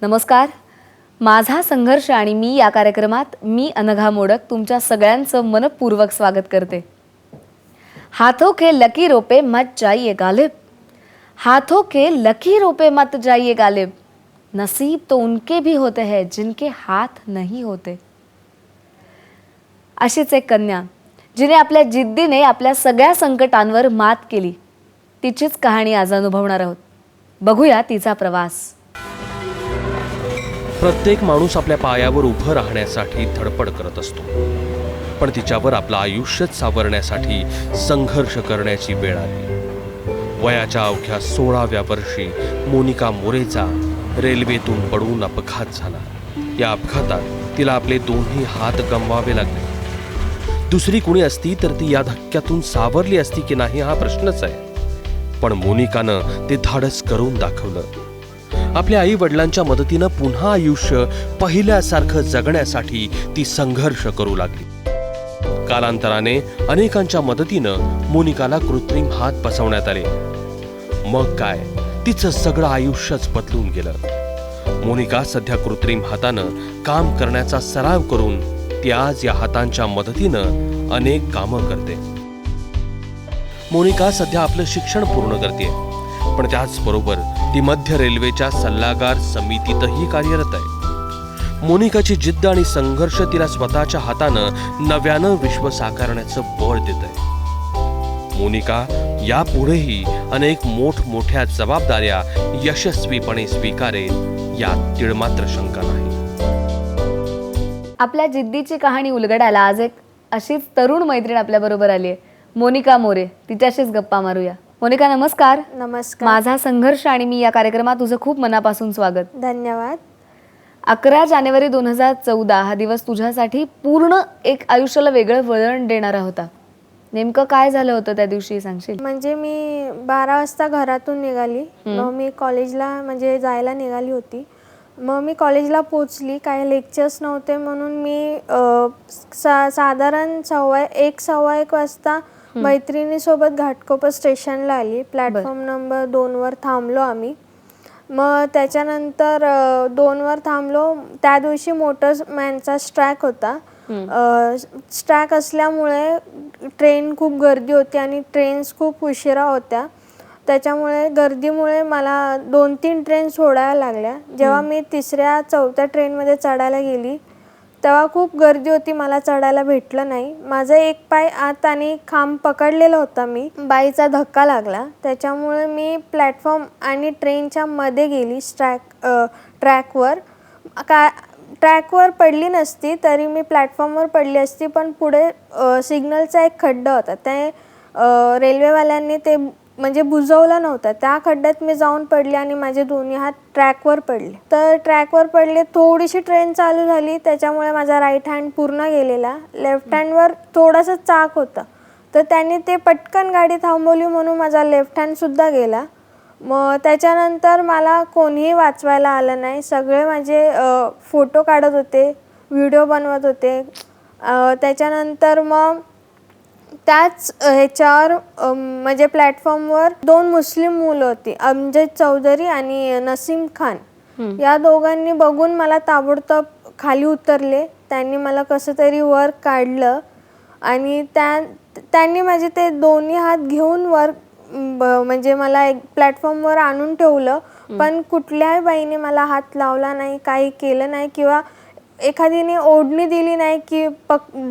नमस्कार. माझा संघर्ष आणि मी या कार्यक्रमात मी अनघा मोडक तुमच्या सगळ्यांचं मनपूर्वक स्वागत करते. हाथों के लकीरों पे मत जाइए गालिब, हाथों के लकीरों पे मत जाइए गालिब, नसीब तो उनके भी होते हैं जिनके हाथ नहीं होते. अशीच एक कन्या जिने आपल्या जिद्दीने आपल्या सगळ्या संकटांवर मात केली, तिचीच कहाणी आज अनुभवणार आहोत. बघूया तिचा प्रवास. प्रत्येक माणूस आपल्या पायावर उभं राहण्यासाठी धडपड करत असतो, पण तिच्यावर आपलं आयुष्यच सावरण्यासाठी संघर्ष करण्याची वेळ आली. वयाच्या अवघ्या 16व्या वर्षी मोनिका मोरेचा रेल्वेतून पडून अपघात झाला. या अपघातात तिला आपले दोन्ही हात गमवावे लागले. दुसरी कुणी असती तर ती या धक्क्यातून सावरली असती की नाही हा प्रश्नच आहे. पण मोनिकानं ते धाडस करून दाखवलं. आपल्या आई वडिलांच्या मदतीनं पुन्हा आयुष्य पहिल्यासारखं जगण्यासाठी ती संघर्ष करू लागली. कालांतराने अनेकांच्या मदतीनं मोनिकाला कृत्रिम हात बसवण्यात आले. मग काय, तिचं सगळं आयुष्यच बदलून गेलं. मोनिका सध्या कृत्रिम हातानं काम करण्याचा सराव करून ती आज या हातांच्या मदतीनं अनेक कामं करते. मोनिका सध्या आपलं शिक्षण पूर्ण करते, पण त्याचबरोबर ती मध्य रेल्वेच्या सल्लागार समितीतही कार्यरत आहे. मोनिकाची जिद्द आणि संघर्ष तिला स्वतःच्या हातानं नव्यानं विश्व साकारण्याचं बळ देत आहे. मोनिका यापुढेही अनेक मोठमोठ्या जबाबदाऱ्या यशस्वीपणे स्वीकारेल यात तिळमात्र शंका नाही. आपल्या जिद्दीची कहाणी उलगडायला आज एक अशीच तरुण मैत्रीण आपल्या बरोबर आली आहे, मोनिका मोरे. तिच्याशीच गप्पा मारूया. मोनिका, नमस्कार. नमस्कार. माझा संघर्ष आणि मी या कार्यक्रमात तुझं खूप मनापासून स्वागत. धन्यवाद. 11 जानेवारी 2014 हा दिवस तुझ्यासाठी पूर्ण एक आयुष्याला वेगळं वळण देणारा होता. नेमकं काय झालं होतं त्या दिवशी, सांगशील? म्हणजे मी 12 वाजता घरातून निघाली. मग मी कॉलेजला म्हणजे जायला निघाली होती. मग मी कॉलेजला पोचली. काही लेक्चर्स नव्हते म्हणून मी साधारण 1:15 वाजता मैत्रिणीसोबत घाटकोपर स्टेशनला आली. प्लॅटफॉर्म नंबर 2वर थांबलो आम्ही. मग त्याच्यानंतर 2वर थांबलो. त्या दिवशी मोटरमॅनचा स्ट्रायक होता. स्ट्रायक असल्यामुळे ट्रेन खूप गर्दी होती आणि ट्रेन्स खूप उशिरा होत्या. त्याच्यामुळे गर्दीमुळे मला 2-3 ट्रेन सोडायला लागल्या. जेव्हा मी 3ऱ्या-4थ्या ट्रेनमध्ये चढायला गेली तेव्हा खूप गर्दी होती, मला चढायला भेटलं नाही. माझा एक पाय आत आणि खांब पकडलेला होता. मी बाईचा धक्का लागला, त्याच्यामुळे मी प्लॅटफॉर्म आणि ट्रेनच्या मध्ये गेली. ट्रॅकवर पडली नसती तरी मी प्लॅटफॉर्मवर पडली असती, पण पुढे सिग्नलचा एक खड्डा होता. ते रेल्वेवाल्यांनी ते म्हणजे बुजवला नव्हता. त्या खड्ड्यात मी जाऊन पडले आणि माझे दोन्ही हात ट्रॅकवर पडले. तर ट्रॅकवर पडले, थोडीशी ट्रेन चालू झाली, त्याच्यामुळे माझा राईट हँड पूर्ण गेलेला. लेफ्ट हँडवर थोडासा चाक होता, तर त्यांनी ते पटकन गाडी थांबवली म्हणून माझा लेफ्ट हँडसुद्धा गेला. मग त्याच्यानंतर मला कोणीही वाचवायला आलं नाही. सगळे माझे फोटो काढत होते, व्हिडिओ बनवत होते. त्याच्यानंतर मग त्याच ह्याच्यावर म्हणजे प्लॅटफॉर्मवर 2 मुस्लिम मुलं होती, अमजद चौधरी आणि नसीम खान. या दोघांनी बघून मला ताबडतोब खाली उतरले. त्यांनी मला कसं तरी वर काढलं आणि त्यांनी माझे ते दोन्ही हात घेऊन वर म्हणजे मला एक प्लॅटफॉर्मवर आणून ठेवलं. पण कुठल्याही बाईने मला हात लावला नाही, काही केलं नाही, किंवा एखादीने ओढणी दिली नाही की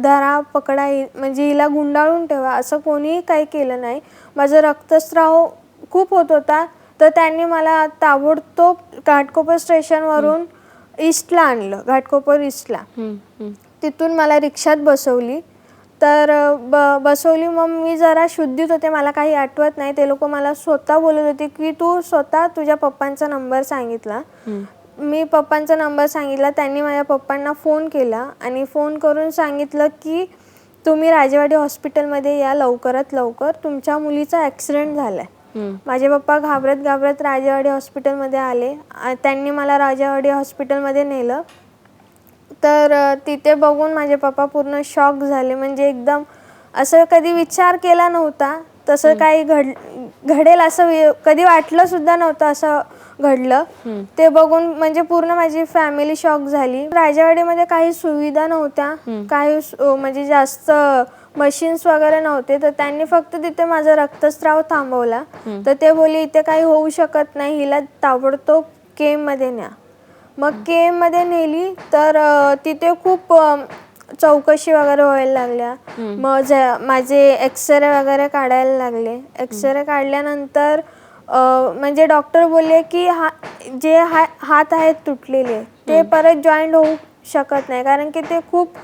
धरा, पकडा, म्हणजे हिला गुंडाळून ठेवा, असं कोणीही काही केलं नाही. माझं रक्तस्राव खूप होत होता, तर त्यांनी मला ताबडतोब घाटकोपर स्टेशनवरून ईस्टला आणलं, घाटकोपर ईस्टला. तिथून मला रिक्षात बसवली. तर बसवली. मग मी जरा शुद्धीत होते, मला काही आठवत नाही. ते लोक मला स्वतः बोलत होते की तू स्वतः तुझ्या पप्पांचा नंबर सांगितला. मी पप्पांचा नंबर सांगितला. त्यांनी माझ्या पप्पांना फोन केला आणि फोन करून सांगितलं की तुम्ही राजेवाडी हॉस्पिटलमध्ये या, लवकरात लवकर, तुमच्या मुलीचा ॲक्सिडेंट झाला आहे. माझे पप्पा घाबरत घाबरत राजेवाडी हॉस्पिटलमध्ये आले. त्यांनी मला राजेवाडी हॉस्पिटलमध्ये नेलं. तर तिथे बघून माझे पप्पा पूर्ण शॉक झाले. म्हणजे एकदम असं कधी विचार केला नव्हता, तसं काही घडेल असं कधी वाटलं सुद्धा नव्हतं असं घडलं ते बघून म्हणजे पूर्ण माझी फॅमिली शॉक झाली. राजेवाडीमध्ये काही सुविधा नव्हत्या, काही म्हणजे जास्त मशीन्स वगैरे नव्हते, तर त्यांनी फक्त तिथे माझा रक्तस्राव थांबवला. तर ते बोलले इथे काही होऊ शकत नाही, हिला ताबडतोब KM मध्ये न्या. मग KM मध्ये नेली तर तिथे खूप चौकशी वगैरे व्हायला लागल्या. मग माझे एक्सरे वगैरे काढायला लागले. एक्सरे काढल्यानंतर म्हणजे डॉक्टर बोलले की जे हात आहेत तुटलेले ते परत जॉईंट होऊ शकत नाही, कारण की ते खूप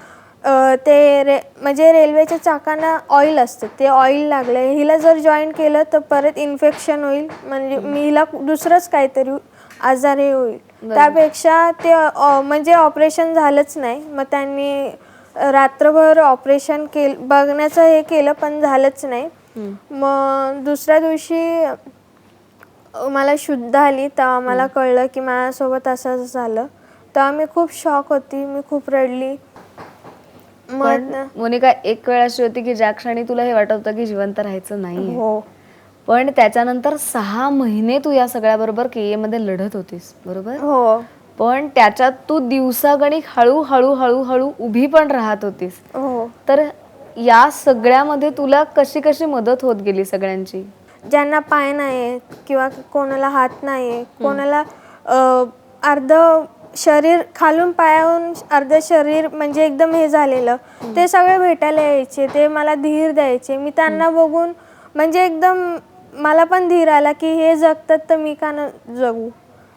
म्हणजे रेल्वेच्या चाकांना ऑइल असतं, ते ऑइल लागलं. हिला जर जॉईंट केलं तर परत इन्फेक्शन होईल, म्हणजे हिला दुसरंच काहीतरी आजारही होईल. त्यापेक्षा ते म्हणजे ऑपरेशन झालंच नाही. मग त्यांनी रात्रभर ऑपरेशन बघण्याचं हे केलं, पण झालंच नाही. मग दुसऱ्या दिवशी मला शुद्ध आली, तेव्हा मला कळलं की माझ्यासोबत असं झालं. तेव्हा मी खूप शॉक होती, मी खूप रडली. पण मोनिका, एक वेळ अशी होती की ज्या क्षणी तुला हे वाटत होतं की जिवंत राहायचं नाही, हो पण त्याच्यानंतर 6 महिने तू या सगळ्याबरोबर KM मध्ये लढत होतीस, बरोबर? हो पण त्याच्यात तू दिवसागणिक हळूहळू हळूहळू उभी पण राहत होतीस. हो. तर या सगळ्यामध्ये तुला कशी कशी मदत होत गेली सगळ्यांची? ज्यांना पाय नाही किंवा कोणाला हात नाही, कोणाला अर्ध शरीर खालून पायाहून अर्ध शरीर म्हणजे एकदम हे झालेलं, ते सगळे भेटायला यायचे, ते मला धीर द्यायचे. मी त्यांना बघून म्हणजे एकदम मला पण धीर आला की हे जगतात तर मी का न जगू.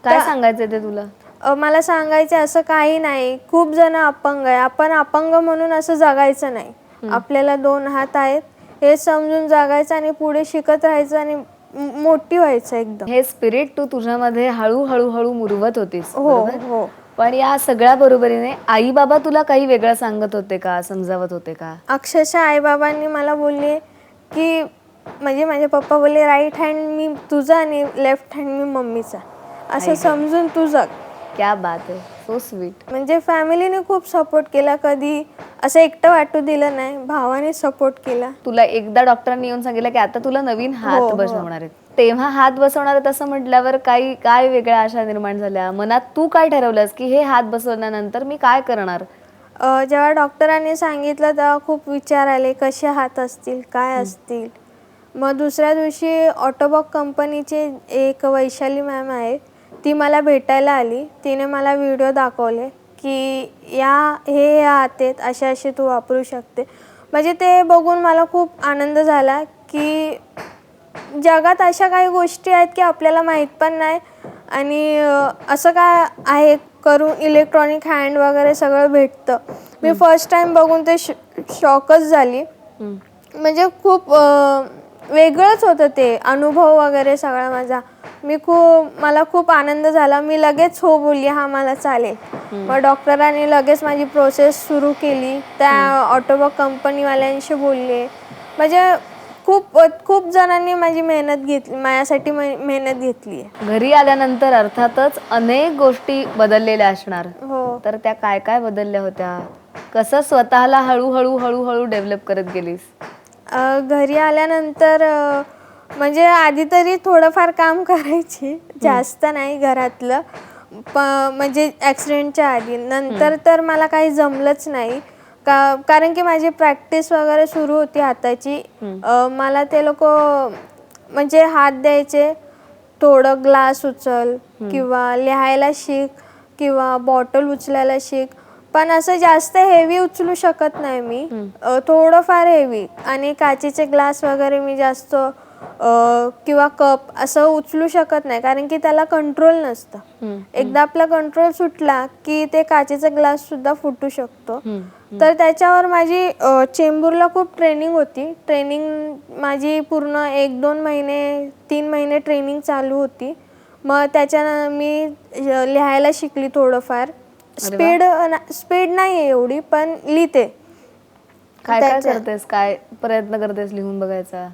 काय सांगायचं ते तुला? मला सांगायचे असं काही नाही, खूप जण अपंग आहे, आपण अपंग म्हणून असं जगायचं नाही. आपल्याला 2 हात आहेत हे समजून जगायचं आणि पुढे शिकत राहायचं आणि मोठी व्हायचं एकदम. हे स्पिरिट तू तुझ्यामध्ये हळूहळू हळू मुरवत होतीस, हो बरोबर? हो. पण या सगळ्या बरोबरीने आई बाबा तुला काही वेगळं सांगत होते का, समजावत होते का? अक्षरशः आईबाबांनी मला बोलले की म्हणजे माझे पप्पा बोलले राईट हँड मी तुझा आणि लेफ्ट हँड मी मम्मीचा, असं समजून तू जग. क्या बात आहे, सो स्वीट. म्हणजे फॅमिलीने खूप सपोर्ट केला, कधी असं एकटं वाटू दिलं नाही, भावाने सपोर्ट केला. तुला एकदा डॉक्टरांनी येऊन सांगितलं की आता तुला नवीन हात हो. बसवणार आहेत, तेव्हा हात बसवणार आहेत असं म्हटल्यावर काय वेगळ्या आशा निर्माण झाल्या मनात? तू काय ठरवलंस की हे हात बसवल्यानंतर मी काय करणार? जेव्हा डॉक्टरांनी सांगितलं तेव्हा खूप विचार आले, कसे हात असतील, काय असतील. मग दुसऱ्या दिवशी ऑटोबॉक कंपनीचे एक वैशाली मॅम आहे, ती मला भेटायला आली. तिने मला व्हिडिओ दाखवले की हे हात आहेत, असे तू वापरू शकते. म्हणजे ते बघून मला खूप आनंद झाला की जगात अशा काही गोष्टी आहेत की आपल्याला माहीत पण नाही, आणि असं काय आहे करून इलेक्ट्रॉनिक हँड वगैरे सगळं भेटतं. मी फर्स्ट टाइम बघून ते शॉकच झाली. म्हणजे खूप वेगळंच होतं ते अनुभव वगैरे सगळा माझा. मला खूप आनंद झाला. मी लगेच हो बोलली, हा मला चालेल. मग डॉक्टरांनी लगेच माझी प्रोसेस सुरू केली. त्या ऑटोबॉक कंपनीवाल्यांशी बोलले. म्हणजे खूप जणांनी माझी मेहनत घेतली, माझ्यासाठी मेहनत घेतली आहे. घरी आल्यानंतर अर्थातच अनेक गोष्टी बदललेल्या असणार, हो. तर त्या काय काय बदलल्या होत्या? कसं स्वतःला हळूहळू हळूहळू डेव्हलप करत गेलीस? घरी आल्यानंतर म्हणजे आधी तरी थोडंफार काम करायची, जास्त नाही घरातलं, म्हणजे ॲक्सिडेंटच्या आधी. नंतर तर मला काही जमलंच नाही, कारण की माझी प्रॅक्टिस वगैरे सुरू होती हाताची. मला ते लोक म्हणजे हात द्यायचे, थोडं ग्लास उचल किंवा लिहायला शिक किंवा बॉटल उचलायला शिक, पण असं जास्त हेवी उचलू शकत नाही मी, थोडंफार हेवी. आणि काचेचे ग्लास वगैरे मी जास्त किंवा कप असं उचलू शकत नाही, कारण की त्याला कंट्रोल नसतं. एकदा आपला कंट्रोल सुटला की ते काचेचा ग्लास सुद्धा फुटू शकतो. तर त्याच्यावर माझी चेंबूरला खूप ट्रेनिंग होती. ट्रेनिंग माझी पूर्ण 1-2 महिने 3 महिने ट्रेनिंग चालू होती. मग त्याच्यानं मी लिहायला शिकली थोडंफार. स्पीड नाही आहे एवढी, पण लिहिते. काय काय करतेस, काय प्रयत्न करतेस लिहून बघायचा?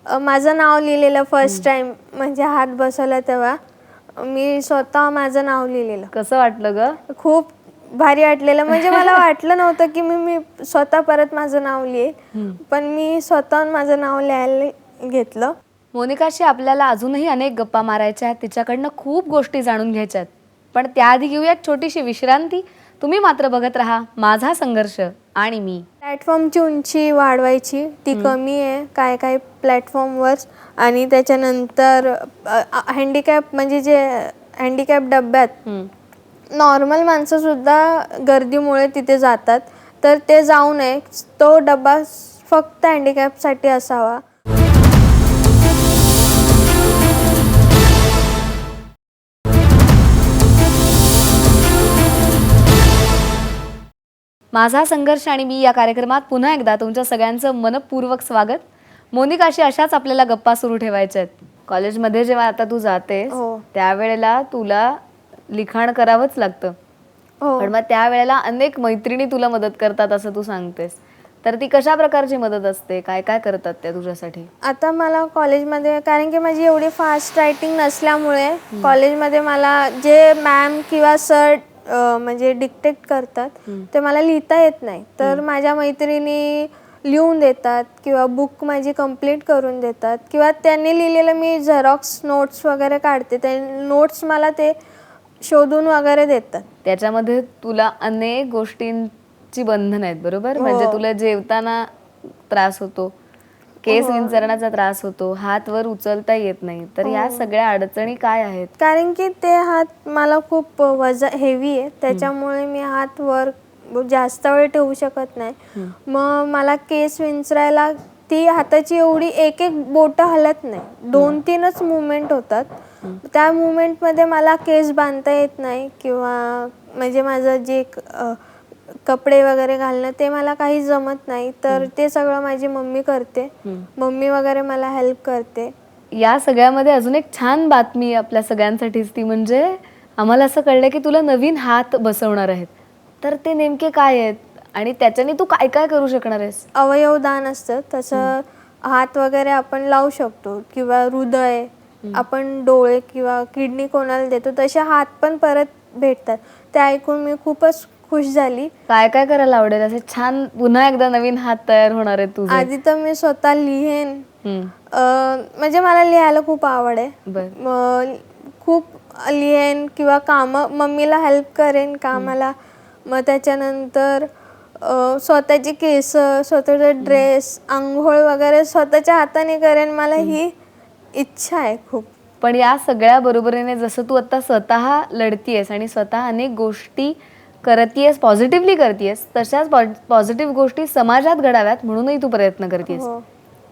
माझं नाव लिहिलेलं फर्स्ट टाइम म्हणजे हात बसवला तेव्हा मी स्वतः माझं नाव लिहिलेलं. कसं वाटलं ग? खूप भारी वाटलेलं. म्हणजे मला वाटलं नव्हतं की मी स्वतः परत माझं नाव लिहेल, पण मी स्वतःहून माझं नाव लिहायला घेतलं. मोनिकाशी आपल्याला अजूनही अनेक गप्पा मारायच्या आहेत, तिच्याकडनं खूप गोष्टी जाणून घ्यायच्या आहेत. पण त्याआधी घेऊया एक छोटीशी विश्रांती. तुम्ही मात्र बघत राहा माझा संघर्ष आणि मी. प्लॅटफॉर्मची उंची वाढवायची, ती कमी आहे काय काय प्लॅटफॉर्मवर. आणि त्याच्यानंतर हँडिकॅप म्हणजे जे हँडिकॅप डब्यात नॉर्मल माणसंसुद्धा गर्दीमुळे तिथे जातात, तर ते जाऊ नये. तो डबा फक्त हँडिकॅपसाठी असावा. माझा संघर्ष आणि मी या कार्यक्रमात पुन्हा एकदा तुमच्या सगळ्यांचं मनपूर्वक स्वागत. मोनिकाशी अशाच आपल्याला गप्पा सुरू ठेवायच्या आहेत. कॉलेजमध्ये जेव्हा आता तू जातेस हो. त्यावेळेला तुला लिखाण करावंच लागतं. हो. पण मग त्यावेळेला अनेक मैत्रिणी तुला मदत करतात असं तू सांगतेस, तर ती कशा प्रकारची मदत असते, काय काय करतात त्या तुझ्यासाठी? आता मला कॉलेजमध्ये, कारण की माझी एवढी फास्ट रायटिंग नसल्यामुळे कॉलेजमध्ये मला जे मॅम किंवा सर म्हणजे डिक्टेट करतात ते मला लिहिता येत नाही, तर माझ्या मैत्रिणी लिहून देतात किंवा बुक माझी कंप्लीट करून देतात, किंवा त्यांनी लिहिलेलं मी झेरॉक्स नोट्स वगैरे काढते, ते नोट्स मला ते शोधून वगैरे देतात. त्याच्यामध्ये तुला अनेक गोष्टींची बंधन आहेत, बरोबर? म्हणजे तुला जेवताना त्रास होतो, केस विंचरण्याचा त्रास होतो, हात वर उचलता येत नाही, तर या सगळ्या अडचणी काय आहेत? कारण की ते हात मला खूप वजन हेवी आहे, त्याच्यामुळे मी हात वर जास्त वेळ ठेवू शकत नाही. मग मला केस विंचरायला ती हाताची एवढी एक एक बोटं हलत नाही, 2-3च मुवमेंट होतात. त्या मुवमेंटमध्ये मला केस बांधता येत नाही, किंवा म्हणजे माझं जे कपडे वगैरे घालणं ते मला काही जमत नाही, तर ते सगळं माझी मम्मी करते. मम्मी वगैरे मला हेल्प करते. या सगळ्यामध्ये अजून एक छान बातमी आपल्या सगळ्यांसाठीच, ती म्हणजे आम्हाला असं कळलं की तुला नवीन हात बसवणार आहेत. तर ते नेमके काय आहेत आणि त्याच्याने तू काय काय करू शकणार आहेस? अवयवदान असतं तसं, हात वगैरे आपण लावू शकतो, किंवा हृदय, आपण डोळे किंवा किडनी कोणाला देतो तसे हात पण परत भेटतात. ते ऐकून मी खूपच खुश झाली. काय काय करायला आवडेल असे छान पुन्हा एकदा नवीन हात तयार होणार आहेत तुझे? आधी तर मी स्वतः लिहेन, म्हणजे मला लिहायला खूप आवड आहे. खूप लिहेन किंवा कामं मम्मीला हेल्प करेन कामाला. मग त्याच्यानंतर स्वतःची केस, स्वतःचा ड्रेस, आंघोळ वगैरे स्वतःच्या हाताने करेन. मला ही इच्छा आहे खूप. पण या सगळ्या बरोबरीने जसं तू आता स्वतः लढतीयस आणि स्वतः अनेक गोष्टी करतीयस, पॉझिटिव्हली करतीयस, तशाच पॉझिटिव्ह गोष्टी समाजात घडाव्यात म्हणूनही तू प्रयत्न करतेस.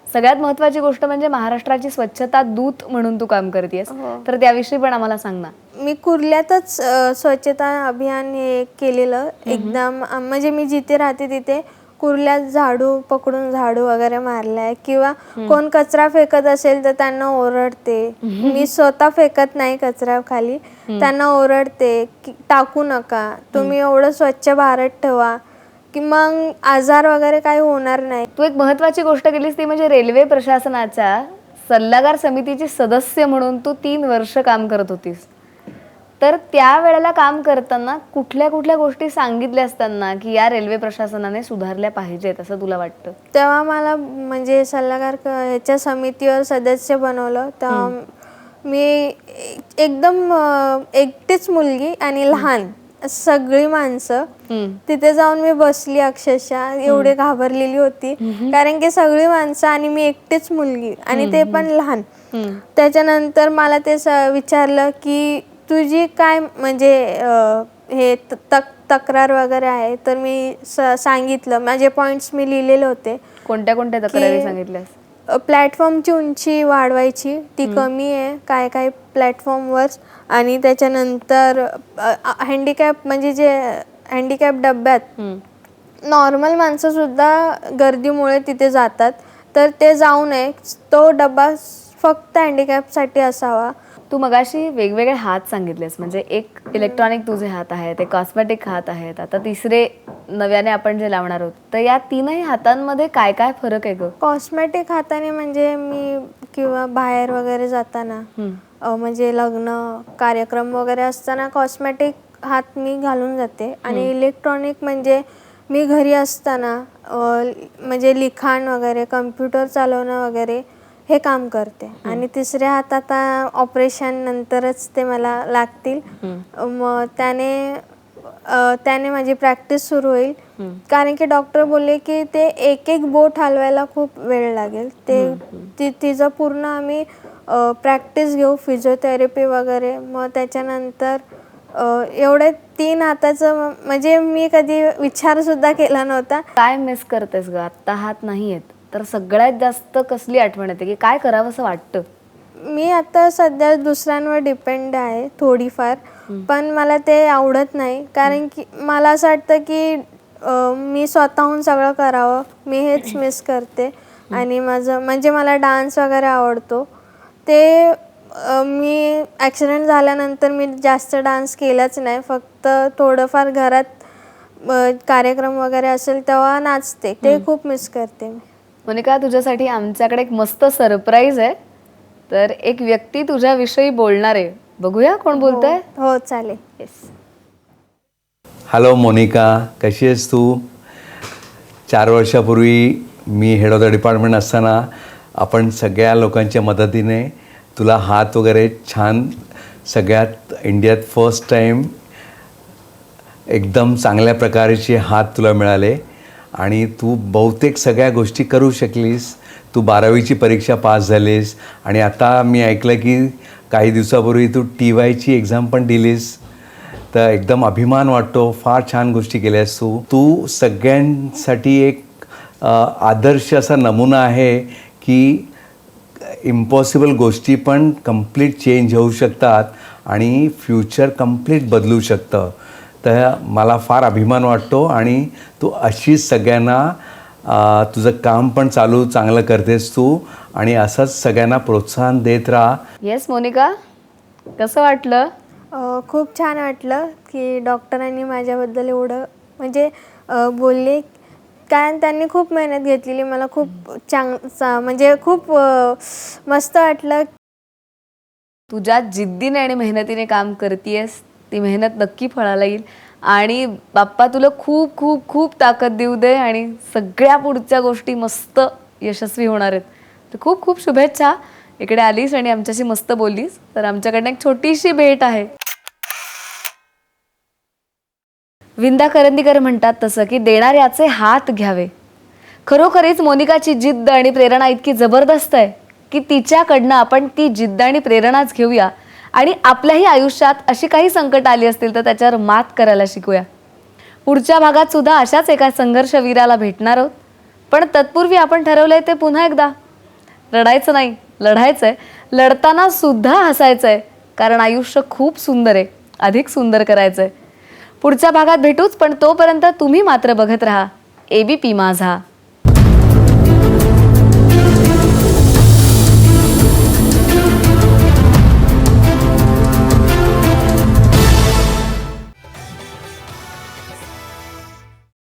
सगळ्यात महत्वाची गोष्ट म्हणजे महाराष्ट्राची स्वच्छता दूत म्हणून तू काम करतेस, तर त्याविषयी पण आम्हाला सांग ना. मी कुर्ल्यातच स्वच्छता अभियान हे केलेलं एकदम, म्हणजे मी जिथे राहते तिथे कुर्ल्यात झाडू पकडून झाडू वगैरे मारलाय, किंवा कोण कचरा फेकत असेल तर त्यांना ओरडते. मी स्वतः फेकत नाही कचरा खाली, त्यांना ओरडते की टाकू नका, तुम्ही एवढं स्वच्छ भारत ठेवा, की मग आजार वगैरे काही होणार नाही. तू एक महत्वाची गोष्ट केलीस ती म्हणजे रेल्वे प्रशासनाच्या सल्लागार समितीची सदस्य म्हणून तू 3 वर्ष काम करत होतीस. तर त्या वेळेला काम करताना कुठल्या कुठल्या गोष्टी सांगितल्या असताना की या रेल्वे प्रशासनाने सुधारल्या पाहिजेत असं तुला वाटतं? तेव्हा मला म्हणजे सल्लागार ह्याच्या समितीवर सदस्य बनवलं, तेव्हा मी एकदम एकटीच मुलगी आणि लहान, सगळी माणसं तिथे जाऊन मी बसली, अक्षरशः एवढी घाबरलेली होती, कारण की सगळी माणसं आणि मी एकटीच मुलगी आणि ते पण लहान. त्याच्यानंतर मला ते विचारलं की तुझी काय म्हणजे हे तक्रार वगैरे आहे, तर मी सांगितलं, माझे पॉइंट्स मी लिहिलेले होते. कोणत्या कोणत्या तक्रारी सांगितल्यास? प्लॅटफॉर्मची उंची वाढवायची, ती कमी आहे काय काय प्लॅटफॉर्मवर. आणि त्याच्यानंतर हँडिकॅप म्हणजे जे हँडिकॅप डब्यात नॉर्मल माणसंसुद्धा गर्दीमुळे तिथे जातात, तर ते जाऊ नये. तो डबा फक्त हँडिकॅपसाठी असावा. तू मगाशी वेगवेगळे हात सांगितलेस, म्हणजे एक इलेक्ट्रॉनिक तुझे हात आहेत, एक कॉस्मेटिक हात आहेत, आता तिसरे नव्याने आपण जे लावणार आहोत, तर या 3ही हातांमध्ये काय काय फरक आहे ग? कॉस्मेटिक हाताने म्हणजे मी किंवा बाहेर वगैरे जाताना, म्हणजे लग्न कार्यक्रम वगैरे असताना कॉस्मेटिक हात मी घालून जाते. आणि इलेक्ट्रॉनिक म्हणजे मी घरी असताना म्हणजे लिखाण वगैरे, कम्प्युटर चालवणं वगैरे, हे काम करते आणि तिसऱ्या हात आता ऑपरेशन नंतरच ते मला लागतील. मग त्याने माझी प्रॅक्टिस सुरू होईल, कारण की डॉक्टर बोलले की ते एक एक बोट हलवायला खूप वेळ लागेल. तिचं पूर्ण आम्ही प्रॅक्टिस घेऊ, फिजिओथेरपी वगैरे. मग त्याच्यानंतर एवढे 3 हाताचं म्हणजे मी कधी विचारसुद्धा केला नव्हता. काय मिस करतेस ग? आत्ता हात नाही आहेत तर सगळ्यात जास्त कसली आठवण येते की काय करावं असं वाटतं? मी आता सध्या दुसऱ्यांवर डिपेंड आहे थोडीफार, पण मला ते आवडत नाही, कारण की मला असं वाटतं की मी स्वतःहून सगळं करावं. मी हेच मिस करते. आणि माझं म्हणजे मला डान्स वगैरे आवडतो. ते मी ॲक्सिडेंट झाल्यानंतर मी जास्त डान्स केलाच नाही, फक्त थोडंफार घरात कार्यक्रम वगैरे असेल तेव्हा नाचते. ते खूप मिस करते मी. मोनिका, तुझ्यासाठी आमच्याकडे एक मस्त सरप्राईज आहे. तर एक व्यक्ती तुझ्याविषयी बोलणार आहे, बघूया कोण बोलतंय. हो चालेल. येस. हॅलो मोनिका, कशी आहेस तू? 4 वर्षापूर्वी मी हेड ऑफ द डिपार्टमेंट असताना आपण सगळ्या लोकांच्या मदतीने तुला हात वगैरे छान, सगळ्यात इंडियात फर्स्ट टाईम एकदम चांगल्या प्रकारचे हात तुला मिळाले आणि तू बहुतेक सगळ्या गोष्टी करू शकलीस. तू 12वीची परीक्षा पास झालीस आणि आता मी ऐकलं की काही दिवसापूर्वी तू TYची एक्झाम पण दिलीस. तर एकदम अभिमान वाटतो. फार छान गोष्टी केल्यास तू सगळ्यांसाठी एक आदर्श असा नमुना आहे की इम्पॉसिबल गोष्टी पण कंप्लीट चेंज होऊ शकतात आणि फ्युचर कंप्लीट बदलू शकतं. तर मला फार अभिमान वाटतो आणि तू अशीच सगळ्यांना तुझं काम पण चांगलं करतेस तू आणि असंच सगळ्यांना प्रोत्साहन देत राहा. येस मोनिका, कसं वाटलं? खूप छान वाटलं की डॉक्टरांनी माझ्याबद्दल एवढं म्हणजे बोलले, कारण त्यांनी खूप मेहनत घेतलेली. मला खूप म्हणजे खूप मस्त वाटलं. तुझ्या जिद्दीने आणि मेहनतीने काम करतेयस, ती मेहनत नक्की फळाला येईल आणि बाप्पा तुला खूप खूप खूप ताकद देऊ दे आणि सगळ्या पुढच्या गोष्टी मस्त यशस्वी होणार आहेत. तर खूप खूप शुभेच्छा. इकडे आलीस आणि आमच्याशी मस्त बोललीस. तर आमच्याकडनं एक छोटीशी भेट आहे. विंदा करंदीकर म्हणतात तसं की देणाऱ्याचे हात घ्यावे. खरोखरीच मोनिकाची जिद्द आणि प्रेरणा इतकी जबरदस्त आहे की तिच्याकडनं आपण ती जिद्द आणि प्रेरणाच घेऊया आणि आपल्याही आयुष्यात अशी काही संकट आली असतील तर त्याच्यावर मात करायला शिकूया. पुढच्या भागात सुद्धा अशाच एका संघर्षवीराला भेटणार आहोत. पण तत्पूर्वी आपण ठरवलंय ते पुन्हा एकदा, रडायचं नाही, लढायचंय. लढताना सुद्धा हसायचंय, कारण आयुष्य खूप सुंदर आहे, अधिक सुंदर करायचंय. पुढच्या भागात भेटूच, पण तोपर्यंत तुम्ही मात्र बघत राहा ABP माझा.